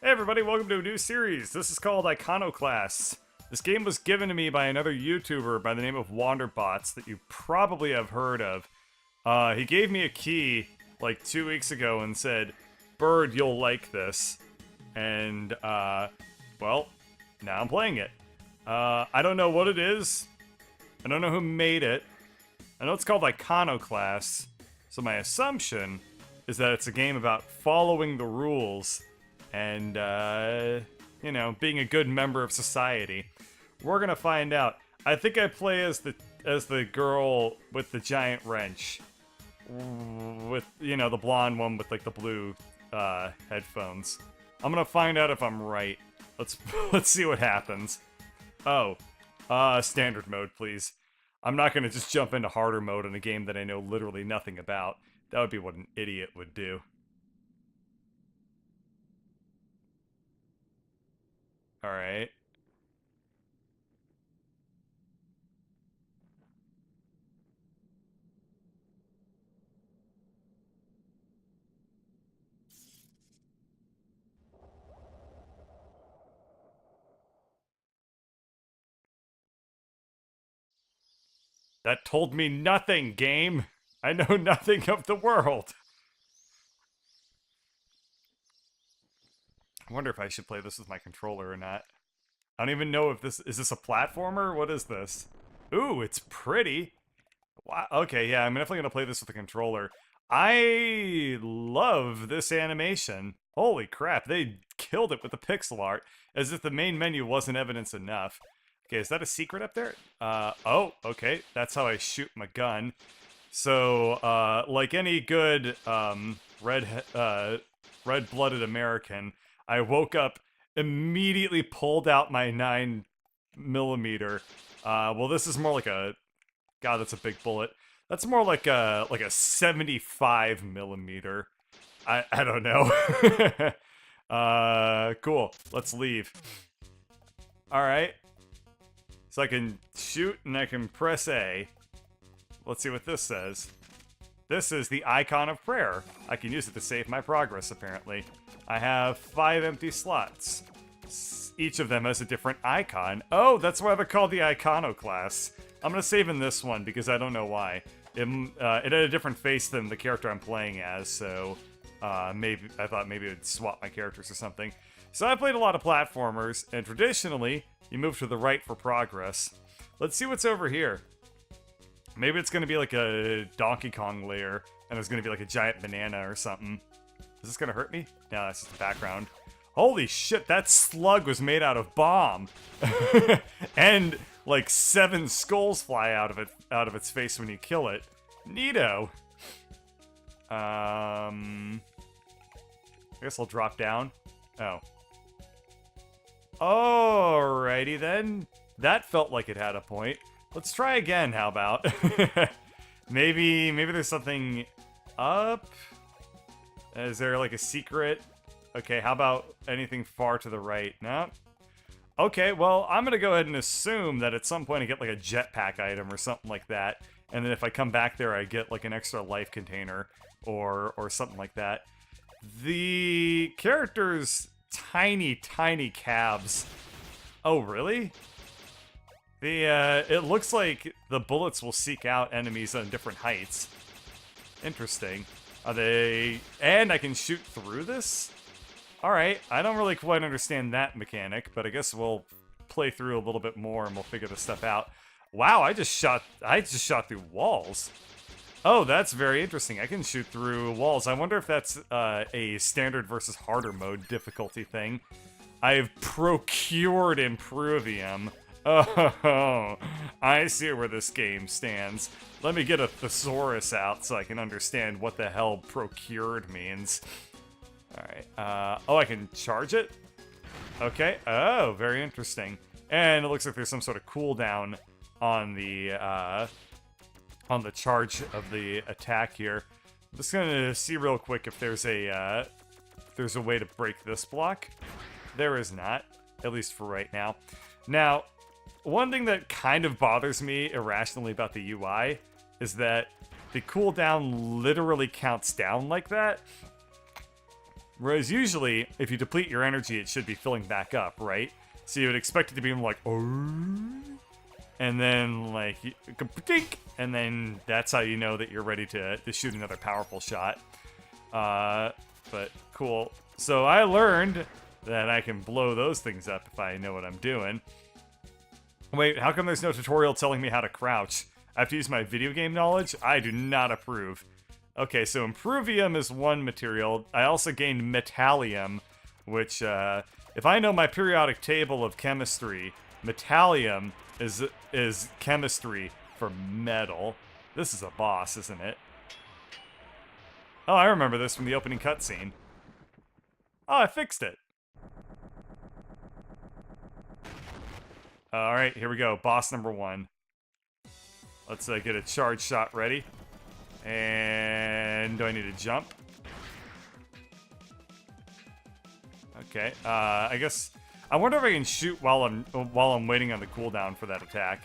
Hey everybody, welcome to a new series. This is called Iconoclasts. This game was given to me by another YouTuber by the name of Wanderbots that you probably have heard of. He gave me a key like 2 weeks ago and said, Bird, you'll like this. And, well, now I'm playing it. I don't know what it is. I don't know who made it. I know it's called Iconoclasts. So my assumption is that it's a game about following the rules and, you know, being a good member of society. We're gonna find out. I think I play as the girl with the giant wrench. With, you know, the blonde one with, like, the blue, headphones. I'm gonna find out if I'm right. Let's see what happens. Oh. Standard mode, please. I'm not gonna just jump into harder mode in a game that I know literally nothing about. That would be what an idiot would do. Alright. That told me nothing, game! I know nothing of the world! I wonder if I should play this with my controller or not. I don't even know if this... Is this a platformer? What is this? Ooh, it's pretty! Wow, okay, yeah, I'm definitely gonna play this with a controller. I love this animation. Holy crap, they killed it with the pixel art, as if the main menu wasn't evidence enough. Okay, is that a secret up there? Oh, okay, that's how I shoot my gun. So, like any good, red-blooded American, I woke up, immediately pulled out my 9mm. Well, this is more like a... God, that's a big bullet. That's more like a 75mm. I don't know. Cool. Let's leave. Alright. So I can shoot and I can press A. Let's see what this says. This is the icon of prayer. I can use it to save my progress, apparently. I have 5 empty slots. Each of them has a different icon. Oh, that's why they're called the Iconoclasts. I'm gonna save in this one because I don't know why. It had a different face than the character I'm playing as, so maybe I thought maybe it would swap my characters or something. So I played a lot of platformers, and traditionally, you move to the right for progress. Let's see what's over here. Maybe it's gonna be like a Donkey Kong layer, and there's gonna be like a giant banana or something. Is this gonna hurt me? No, that's just the background. Holy shit, that slug was made out of bomb. And like 7 skulls fly out of its face when you kill it. Neato. I guess I'll drop down. Oh. Alrighty then. That felt like it had a point. Let's try again, how about? maybe there's something up? Is there like a secret? Okay, how about anything far to the right? No? Okay, well, I'm gonna go ahead and assume that at some point I get like a jetpack item or something like that, and then if I come back there I get like an extra life container or something like that. The character's tiny calves. Oh, really? It looks like the bullets will seek out enemies on different heights. Interesting. Are they... And I can shoot through this? Alright, I don't really quite understand that mechanic, but I guess we'll play through a little bit more and we'll figure this stuff out. Wow, I just shot through walls. Oh, that's very interesting. I can shoot through walls. I wonder if that's a standard versus harder mode difficulty thing. I've procured Improvium. Oh, I see where this game stands. Let me get a thesaurus out so I can understand what the hell procured means. Alright, oh, I can charge it? Okay, oh, very interesting. And it looks like there's some sort of cooldown on the charge of the attack here. I'm just gonna see real quick if there's a way to break this block. There is not, at least for right now. Now, one thing that kind of bothers me irrationally about the UI is that the cooldown literally counts down like that. Whereas usually, if you deplete your energy, it should be filling back up, right? So you would expect it to be like, oh, and then like, and then that's how you know that you're ready to shoot another powerful shot. But cool. So I learned that I can blow those things up if I know what I'm doing. Wait, how come there's no tutorial telling me how to crouch? I have to use my video game knowledge? I do not approve. Okay, so Improvium is one material. I also gained Metallium, which, if I know my periodic table of chemistry, Metallium is chemistry for metal. This is a boss, isn't it? Oh, I remember this from the opening cutscene. Oh, I fixed it. Alright, here we go. Boss number 1. Let's get a charge shot ready. And do I need to jump? Okay, I guess... I wonder if I can shoot while I'm waiting on the cooldown for that attack.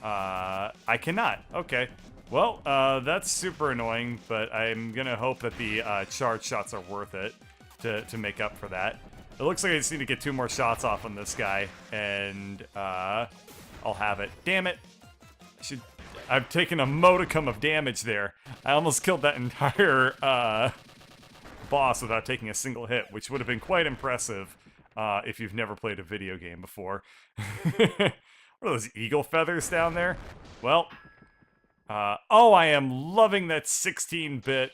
I cannot. Okay. Well, that's super annoying, but I'm gonna hope that the charge shots are worth it to make up for that. It looks like I just need to get 2 more shots off on this guy, and I'll have it. Damn it! I've taken a modicum of damage there. I almost killed that entire boss without taking a single hit, which would have been quite impressive if you've never played a video game before. What are those eagle feathers down there? Well, oh, I am loving that 16-bit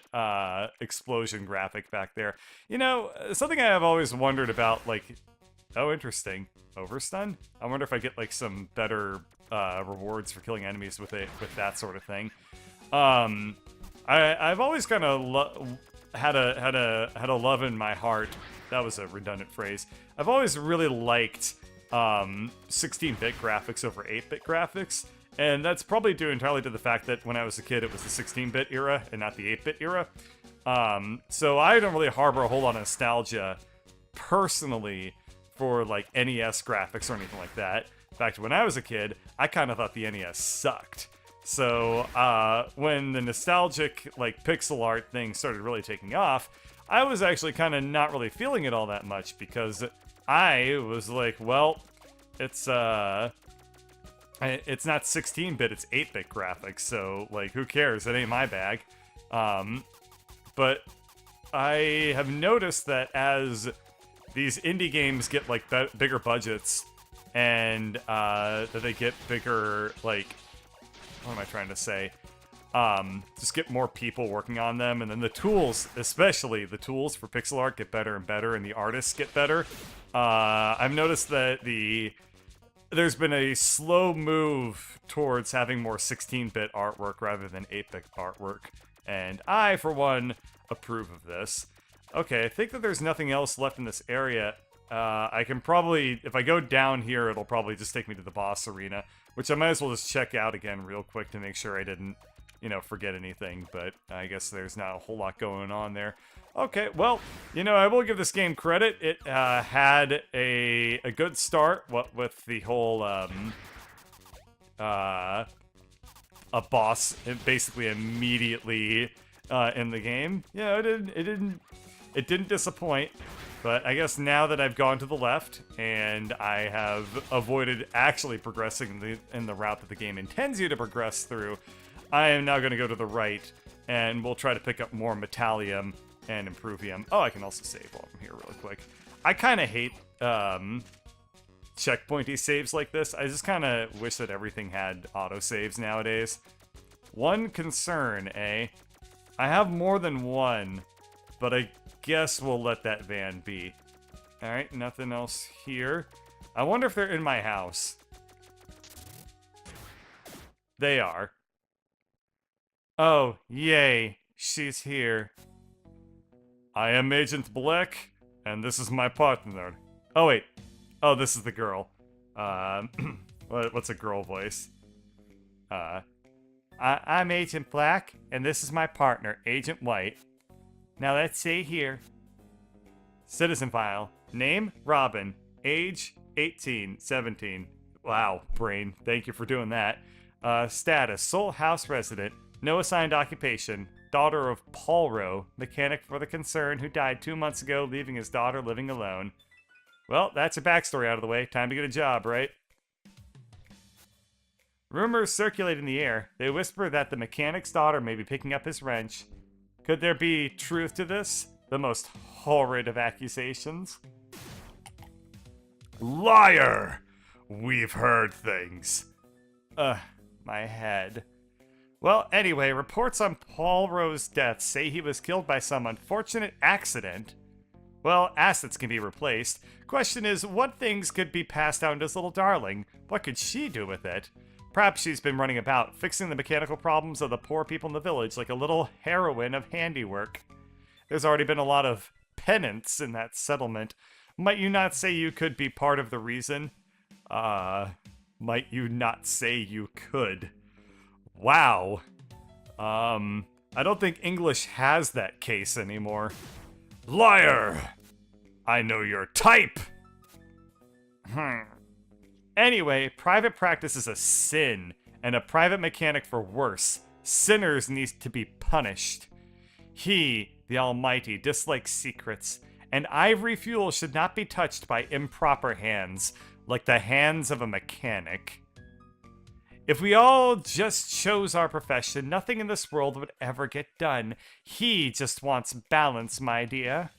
explosion graphic back there. You know, something I have always wondered about, like, oh, interesting. Overstun? I wonder if I get, like, some better rewards for killing enemies with that sort of thing. I've always kind of had a love in my heart. That was a redundant phrase. I've always really liked 16-bit graphics over 8-bit graphics. And that's probably due entirely to the fact that when I was a kid, it was the 16-bit era and not the 8-bit era. So I don't really harbor a whole lot of nostalgia personally for like NES graphics or anything like that. In fact, when I was a kid, I kind of thought the NES sucked. So when the nostalgic like pixel art thing started really taking off, I was actually kind of not really feeling it all that much because I was like, well, it's not 16-bit, it's 8-bit graphics, so, like, who cares? It ain't my bag. But I have noticed that as these indie games get, like, bigger budgets, and that they get bigger, like, what am I trying to say? Just get more people working on them, and then the tools, especially the tools for pixel art, get better and better, and the artists get better. I've noticed that there's been a slow move towards having more 16-bit artwork rather than 8-bit artwork, and I, for one, approve of this. Okay, I think that there's nothing else left in this area. I can probably, if I go down here, it'll probably just take me to the boss arena, which I might as well just check out again real quick to make sure I didn't, you know, forget anything, but I guess there's not a whole lot going on there. Okay, well, you know, I will give this game credit. It had a good start, what with the whole a boss basically immediately in the game. Yeah, it didn't disappoint. But I guess now that I've gone to the left and I have avoided actually progressing in the route that the game intends you to progress through, I am now going to go to the right and we'll try to pick up more Metallium and Improvium. Oh, I can also save while I'm here really quick. I kind of hate checkpointy saves like this. I just kind of wish that everything had autosaves nowadays. One concern, eh? I have more than one, but I guess we'll let that van be. Alright, nothing else here. I wonder if they're in my house. They are. Oh, yay. She's here. I am Agent Black, and this is my partner. Oh, wait. Oh, this is the girl. What's a girl voice? I'm Agent Black, and this is my partner, Agent White. Now let's see here. Citizen file. Name, Robin. Age, 18, 17. Wow, brain. Thank you for doing that. Status, sole house resident. No assigned occupation. daughter of Paulro, mechanic for the concern, who died 2 months ago, leaving his daughter living alone. Well, that's your backstory out of the way. Time to get a job, right? Rumors circulate in the air. They whisper that the mechanic's daughter may be picking up his wrench. Could there be truth to this? The most horrid of accusations. Liar! We've heard things. My head. Well, anyway, reports on Paulro's death say he was killed by some unfortunate accident. Well, assets can be replaced. Question is, what things could be passed down to his little darling? What could she do with it? Perhaps she's been running about, fixing the mechanical problems of the poor people in the village like a little heroine of handiwork. There's already been a lot of penance in that settlement. Might you not say you could be part of the reason? Might you not say you could? Wow. I don't think English has that case anymore. Liar! I know your type! Anyway, private practice is a sin, and a private mechanic for worse. Sinners need to be punished. He, the Almighty, dislikes secrets, and ivory fuel should not be touched by improper hands, like the hands of a mechanic. If we all just chose our profession, nothing in this world would ever get done. He just wants balance, my dear.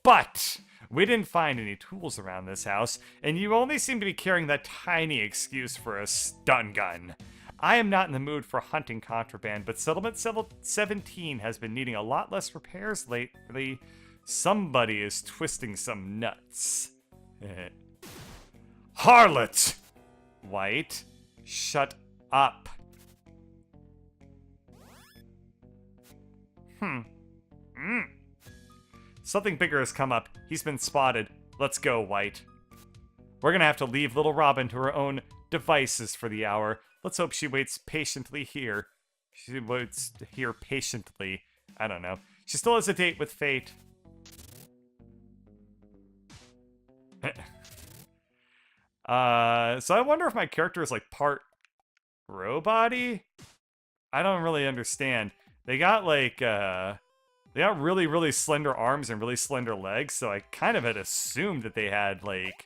But we didn't find any tools around this house, and you only seem to be carrying that tiny excuse for a stun gun. I am not in the mood for hunting contraband, but Settlement 17 has been needing a lot less repairs lately. Somebody is twisting some nuts. Harlot! White, shut up. Something bigger has come up. He's been spotted. Let's go, White. We're gonna have to leave little Robin to her own devices for the hour. Let's hope she waits patiently here. She waits here patiently. I don't know. She still has a date with fate. So I wonder if my character is like part robot-y? I don't really understand. They got like, they got really, really slender arms and really slender legs, so I kind of had assumed that they had like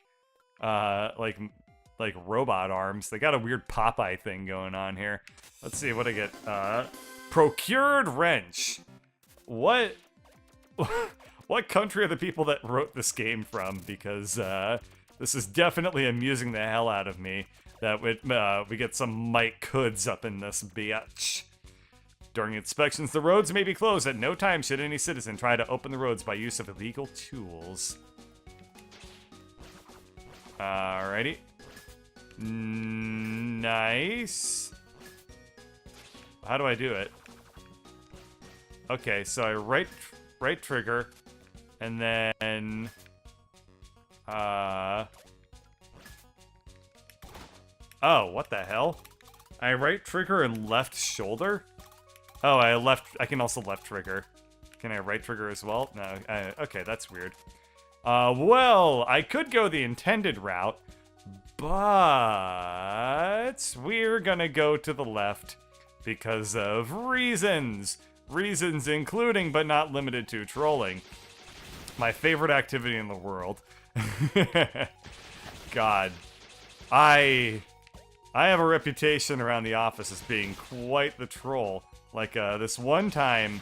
robot arms. They got a weird Popeye thing going on here. Let's see what I get. Procured wrench. What? What country are the people that wrote this game from? Because this is definitely amusing the hell out of me that we get some Mike Hoods up in this bitch. During inspections, the roads may be closed. At no time should any citizen try to open the roads by use of illegal tools. Alrighty. Nice. How do I do it? Okay, so I right trigger, and then oh, what the hell? I right trigger and left shoulder? Oh, I can also left trigger. Can I right trigger as well? No, okay, that's weird. Well, I could go the intended route, but we're gonna go to the left because of reasons. Reasons including, but not limited to, trolling. My favorite activity in the world. God. I have a reputation around the office as being quite the troll. Like, this one time,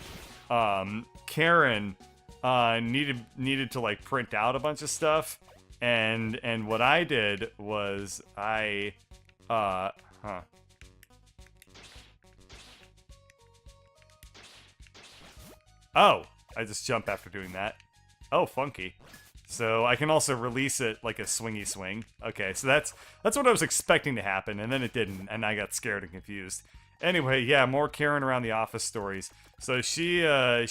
Karen, needed to, like, print out a bunch of stuff, and what I did was Oh, I just jump after doing that. Oh, funky. So I can also release it like a swingy swing. Okay, so that's what I was expecting to happen, and then it didn't, and I got scared and confused. Anyway, yeah, more Karen around the office stories. So she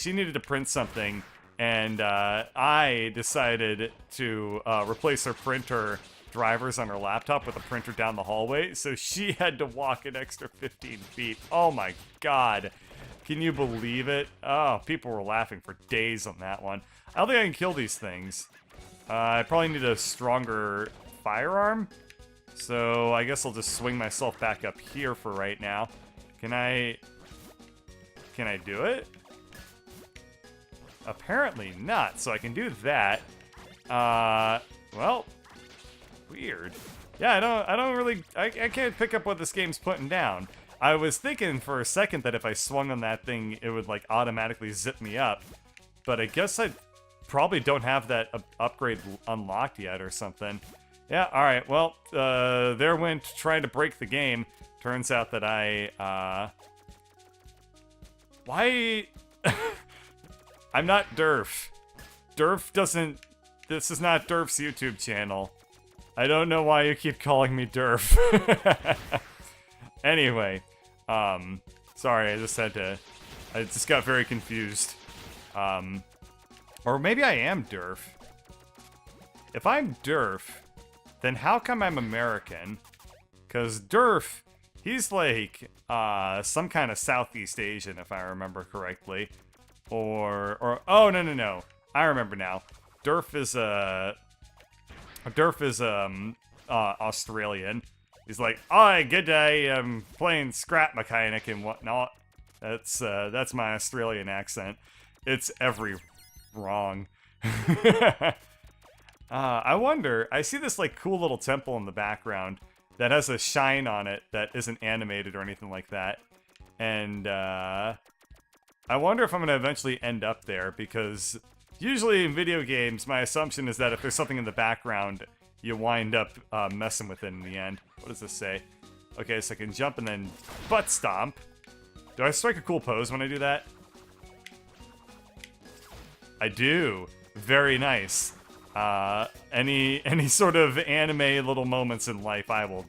needed to print something, and I decided to replace her printer drivers on her laptop with a printer down the hallway, so she had to walk an extra 15 feet. Oh my god. Can you believe it? Oh, people were laughing for days on that one. I don't think I can kill these things. I probably need a stronger firearm. So I guess I'll just swing myself back up here for right now. Can I Can I do it? Apparently not, so I can do that. Well, weird. Yeah, I don't really, I can't pick up what this game's putting down. I was thinking for a second that if I swung on that thing, it would, like, automatically zip me up. But I guess I probably don't have that upgrade unlocked yet or something. Yeah, alright, well, there went trying to break the game. Turns out that why... I'm not Durf. Durf doesn't... This is not Durf's YouTube channel. I don't know why you keep calling me Durf. Anyway, sorry, I just got very confused. Or maybe I am Durf. If I'm Durf, then how come I'm American? Because Durf, he's like, some kind of Southeast Asian, if I remember correctly. Or, oh, no. I remember now. Durf is Australian. He's like, "Hi, good day. I'm playing scrap mechanic and whatnot." That's my Australian accent. It's every wrong. I wonder. I see this like cool little temple in the background that has a shine on it that isn't animated or anything like that, and I wonder if I'm gonna eventually end up there because usually in video games, my assumption is that if there's something in the background, you wind up messing with it in the end. What does this say? Okay, so I can jump and then butt stomp. Do I strike a cool pose when I do that? I do. Very nice. Any sort of anime little moments in life, I will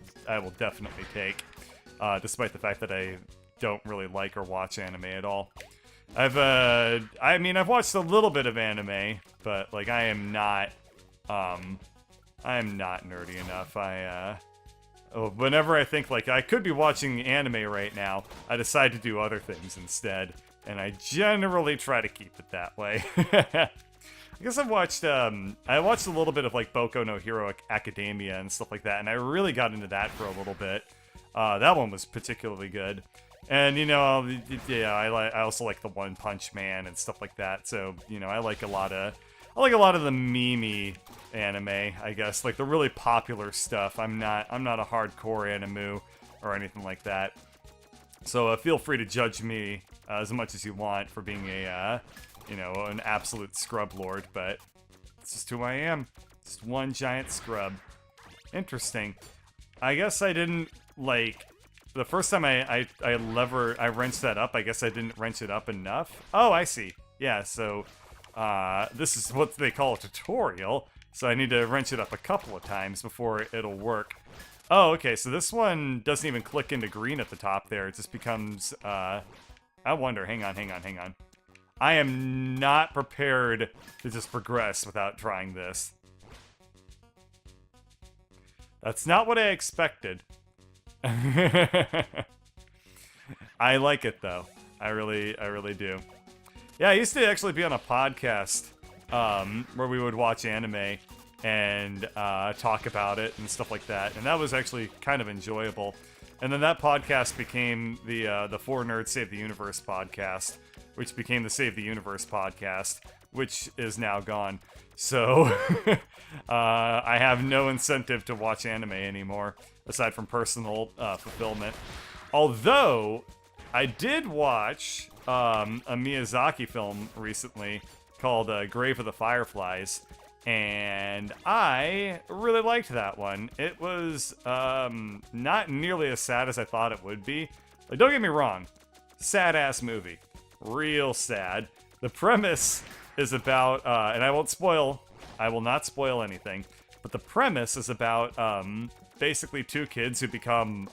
definitely take. Despite the fact that I don't really like or watch anime at all. I mean, I've watched a little bit of anime, but like I am not nerdy enough. Whenever I think like I could be watching anime right now, I decide to do other things instead, and I generally try to keep it that way. I guess I watched a little bit of like Boku no Hero Academia and stuff like that, and I really got into that for a little bit. That one was particularly good. And, you know, yeah, I also like the One Punch Man and stuff like that. So, you know, I like a lot of the meme anime, I guess, like the really popular stuff. I'm not a hardcore animu or anything like that. So feel free to judge me as much as you want for being a, you know, an absolute scrub lord, but it's just who I am. Just one giant scrub. Interesting. I guess I didn't like. The first time I wrenched that up, I guess I didn't wrench it up enough. Oh, I see. Yeah, so this is what they call a tutorial. So I need to wrench it up a couple of times before it'll work. Oh, okay, so this one doesn't even click into green at the top there. It just becomes, I wonder, hang on. I am not prepared to just progress without trying this. That's not what I expected. I like it though. I really do. Yeah, I used to actually be on a podcast where we would watch anime and talk about it and stuff like that, and that was actually kind of enjoyable. And then that podcast became the Four Nerds Save the Universe podcast, which became the Save the Universe podcast, which is now gone. So I have no incentive to watch anime anymore, aside from personal fulfillment. Although, I did watch a Miyazaki film recently called Grave of the Fireflies, and I really liked that one. It was not nearly as sad as I thought it would be. Like, don't get me wrong, sad-ass movie. Real sad. The premise is about, and I will not spoil anything, but the premise is about basically two kids who become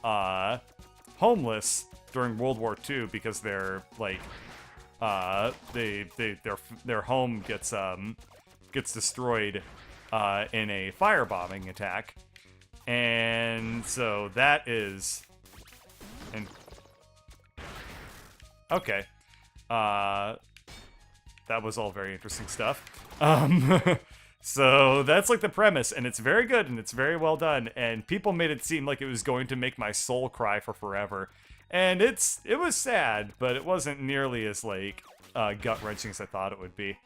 homeless during World War II because they're like their home gets destroyed in a firebombing attack, and so that is okay. That was all very interesting stuff. So that's like the premise, and it's very good and it's very well done, and people made it seem like it was going to make my soul cry for forever. And it was sad, but it wasn't nearly as, like, gut-wrenching as I thought it would be.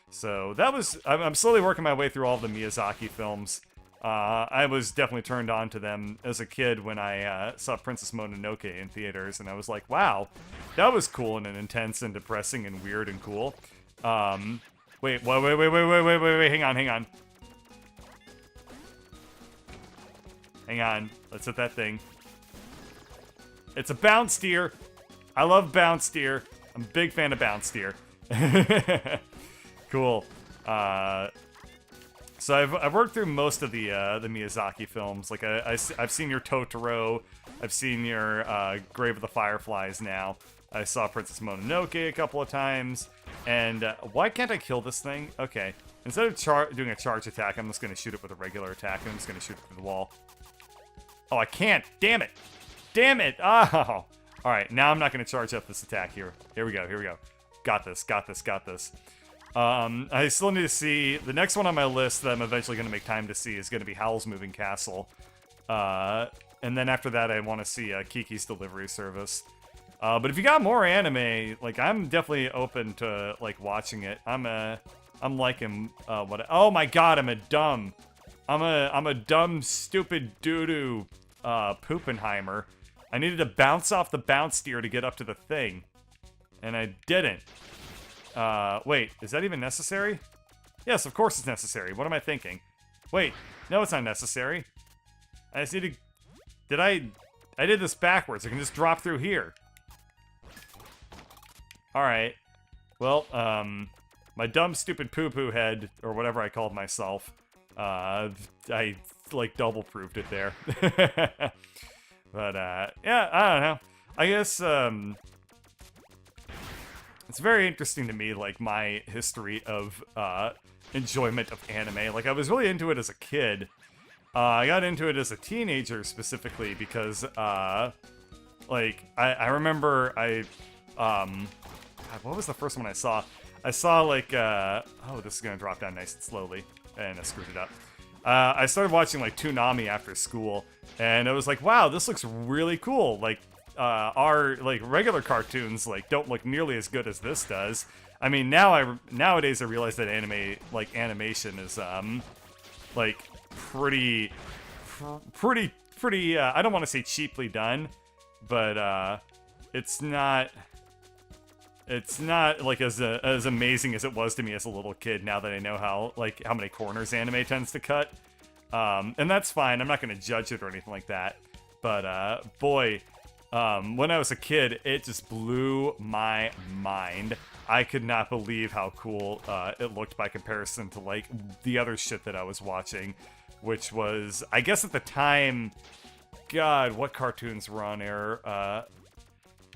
So that was... I'm slowly working my way through all the Miyazaki films. I was definitely turned on to them as a kid when I saw Princess Mononoke in theaters, and I was like, wow, that was cool and intense and depressing and weird and cool. Wait, hang on. Hang on, let's hit that thing. It's a bounce deer. I love bounce deer. I'm a big fan of bounce deer. Cool. So I've worked through most of the Miyazaki films. Like I've seen your Totoro, I've seen your Grave of the Fireflies now. I saw Princess Mononoke a couple of times. And why can't I kill this thing? Okay, instead of doing a charge attack, I'm just gonna shoot it with a regular attack. And I'm just gonna shoot it through the wall. Oh, I can't! Damn it! Damn it! Oh! All right, now I'm not gonna charge up this attack here. Here we go. Got this. I still need to see... The next one on my list that I'm eventually going to make time to see is going to be Howl's Moving Castle. And then after that, I want to see Kiki's Delivery Service. But if you got more anime, like, I'm definitely open to, like, watching it. I'm liking what... Oh my god, I'm a dumb, stupid doo-doo Poopenheimer. I needed to bounce off the bounce steer to get up to the thing. And I didn't. Wait, is that even necessary? Yes, of course it's necessary. What am I thinking? Wait, no, it's not necessary. I just need to... I did this backwards. I can just drop through here. Alright. Well, my dumb, stupid poo-poo head, or whatever I called myself, I, like, double-proved it there. But, yeah, I don't know. I guess, it's very interesting to me, like, my history of enjoyment of anime. Like, I was really into it as a kid. I got into it as a teenager, specifically, because, like, I remember God, what was the first one I saw? I saw, like, oh, this is gonna drop down nice and slowly, and I screwed it up. I started watching, like, Toonami after school, and I was like, wow, this looks really cool. Like, our, like, regular cartoons, like, don't look nearly as good as this does. I mean, nowadays I realize that animation is, like, pretty, I don't want to say cheaply done, but, it's not, like, as amazing as it was to me as a little kid, now that I know how many corners anime tends to cut. And that's fine, I'm not gonna judge it or anything like that, but, boy, when I was a kid, it just blew my mind. I could not believe how cool it looked by comparison to, like, the other shit that I was watching, which was, I guess at the time, God, what cartoons were on air?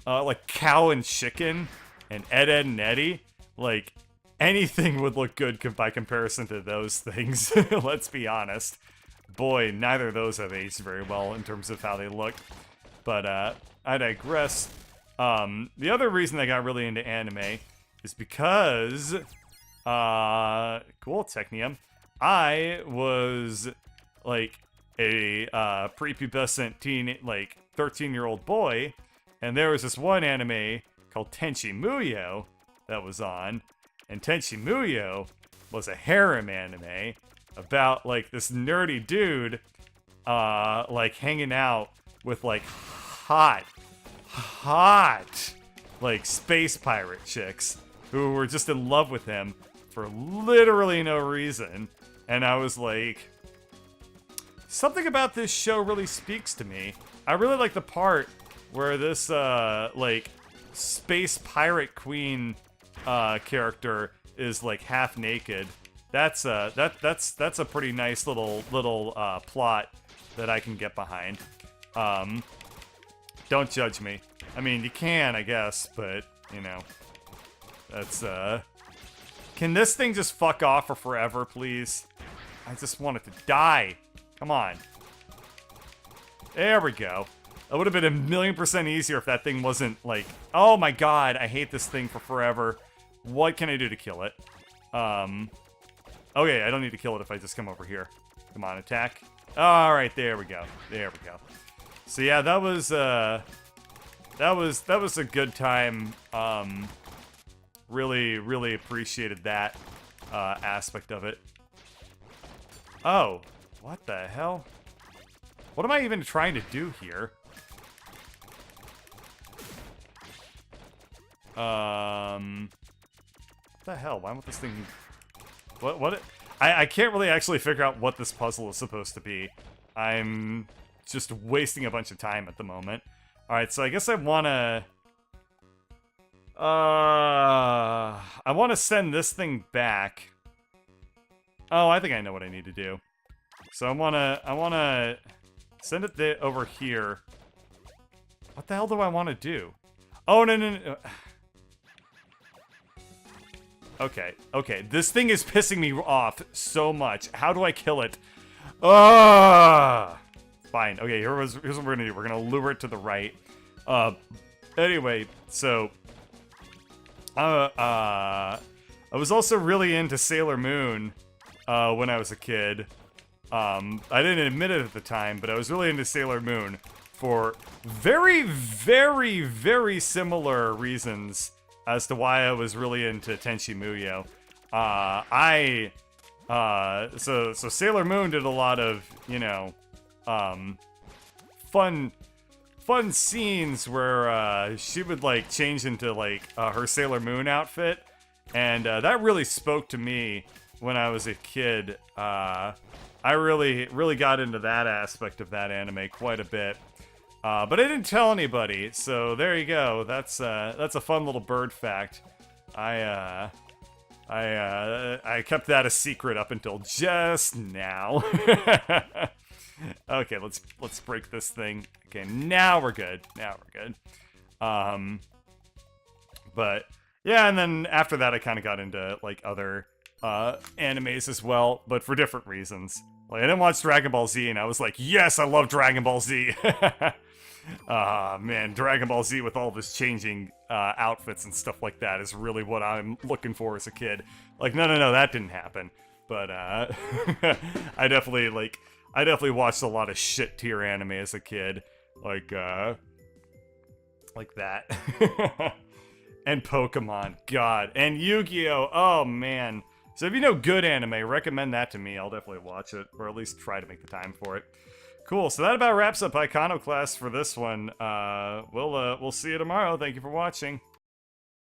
Like Cow and Chicken and Ed, Edd and Eddy. Like, anything would look good by comparison to those things, let's be honest. Boy, neither of those have aged very well in terms of how they look. But, I digress. The other reason I got really into anime is because, cool, Technium. I was, like, a, prepubescent 13-year-old boy, and there was this one anime called Tenchi Muyo that was on, and Tenchi Muyo was a harem anime about, like, this nerdy dude, like, hanging out with, like, hot, like, space pirate chicks who were just in love with him for literally no reason. And I was like, something about this show really speaks to me. I really like the part where this, like, space pirate queen, character is, like, half naked. That's a pretty nice little plot that I can get behind. Don't judge me. I mean, you can, I guess, but, you know, that's, Can this thing just fuck off for forever, please? I just want it to die. Come on. There we go. That would have been 1,000,000% easier if that thing wasn't, like... Oh my god, I hate this thing for forever. What can I do to kill it? Okay, I don't need to kill it if I just come over here. Come on, attack. Alright, there we go. There we go. So yeah, that was that was a good time. Really appreciated that aspect of it. Oh, what the hell? What am I even trying to do here? What the hell? Why won't this thing... What? I can't really actually figure out what this puzzle is supposed to be. I'm just wasting a bunch of time at the moment. Alright, so I guess I wanna... I wanna send this thing back. Oh, I think I know what I need to do. So I wanna send it over here. What the hell do I want to do? Oh, no. Okay. This thing is pissing me off so much. How do I kill it? Fine. Okay, here's what we're gonna do. We're gonna lure it to the right. Anyway, so I was also really into Sailor Moon when I was a kid. I didn't admit it at the time, but I was really into Sailor Moon for very, very, very similar reasons as to why I was really into Tenchi Muyo. So Sailor Moon did a lot of, you know, fun scenes where she would like change into like her Sailor Moon outfit, and that really spoke to me when I was a kid. I really got into that aspect of that anime quite a bit. But I didn't tell anybody, so there you go. That's a fun little bird fact. I kept that a secret up until just now. Okay, let's break this thing. Okay, now we're good. But yeah, and then after that, I kind of got into like other animes as well, but for different reasons. Like, I didn't watch Dragon Ball Z, and I was like, yes, I love Dragon Ball Z. Man, Dragon Ball Z with all this changing outfits and stuff like that is really what I'm looking for as a kid. Like, no, that didn't happen. But I definitely watched a lot of shit tier anime as a kid, like that. And Pokemon, God, and Yu-Gi-Oh. Oh man. So if you know good anime, recommend that to me. I'll definitely watch it, or at least try to make the time for it. Cool, so that about wraps up Iconoclasts for this one. We'll see you tomorrow. Thank you for watching.